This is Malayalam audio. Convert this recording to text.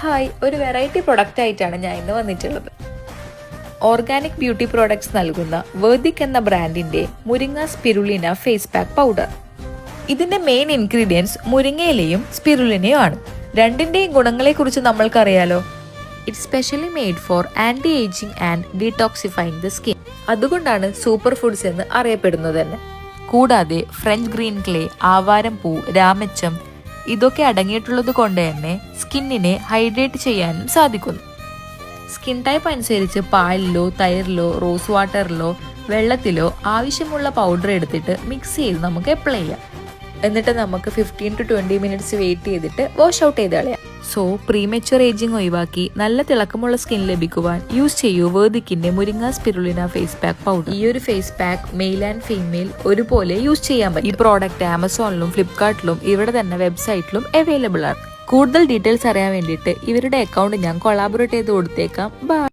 ഹായ്, ഒരു വെറൈറ്റി പ്രൊഡക്റ്റ് ആയിട്ടാണ് ഞാൻ ഇന്ന് വന്നിട്ടുള്ളത്. ഓർഗാനിക് ബ്യൂട്ടി പ്രോഡക്ട്സ് നൽകുന്ന വേദിക് എന്ന ബ്രാൻഡിന്റെ മുരിങ്ങ സ്പിരുലിന ഫേസ് പാക്ക് പൗഡർ. ഇതിന്റെ മെയിൻ ഇൻഗ്രീഡിയൻസ് മുരിങ്ങയിലയും സ്പിരുലിനയും ആണ്. രണ്ടിന്റെയും ഗുണങ്ങളെക്കുറിച്ച് നമ്മൾക്കറിയാലോ. It's specially made for anti ageing and detoxifying the skin. അതുകൊണ്ടാണ് സൂപ്പർ ഫുഡ്സ് എന്ന് അറിയപ്പെടുന്നത് തന്നെ. കൂടാതെ ഫ്രഞ്ച് ഗ്രീൻ ക്ലേ, ആവാരം പൂ, രാമച്ചം ഇതൊക്കെ അടങ്ങിയിട്ടുള്ളത് കൊണ്ട് തന്നെ സ്കിന്നിനെ ഹൈഡ്രേറ്റ് ചെയ്യാനും സാധിക്കുന്നു. സ്കിൻ ടൈപ്പ് അനുസരിച്ച് പാലിലോ തൈരിലോ റോസ് വാട്ടറിലോ വെള്ളത്തിലോ ആവശ്യമുള്ള പൗഡർ എടുത്തിട്ട് മിക്സ് ചെയ്ത് നമുക്ക് അപ്ലൈ ചെയ്യാം. എന്നിട്ട് നമുക്ക് 15 to 20 മിനിറ്റ്സ് വെയിറ്റ് ചെയ്തിട്ട് വാഷ് ഔട്ട് ചെയ്ത് കളയാം. സോ പ്രീമെച്വർ ഏജിങ് ഒഴിവാക്കി നല്ല തിളക്കമുള്ള സ്കിൻ ലഭിക്കുവാൻ യൂസ് ചെയ്യൂ വേദിക്കിന്റെ മുരിങ്ങ സ്പിരുലിന ഫേസ് പാക്ക് പൗഡർ. ഈ ഒരു face pack male and female ഒരുപോലെ യൂസ് ചെയ്യാൻ പറ്റും. ഈ പ്രോഡക്റ്റ് ആമസോണിലും ഫ്ലിപ്കാർട്ടിലും ഇവിടെ തന്നെ വെബ്സൈറ്റിലും അവൈലബിൾ ആണ്. കൂടുതൽ ഡീറ്റെയിൽസ് അറിയാൻ വേണ്ടിയിട്ട് ഇവരുടെ അക്കൗണ്ട് ഞാൻ കൊളാബറേറ്റ് ചെയ്ത് കൊടുത്തേക്കാം. ബൈ.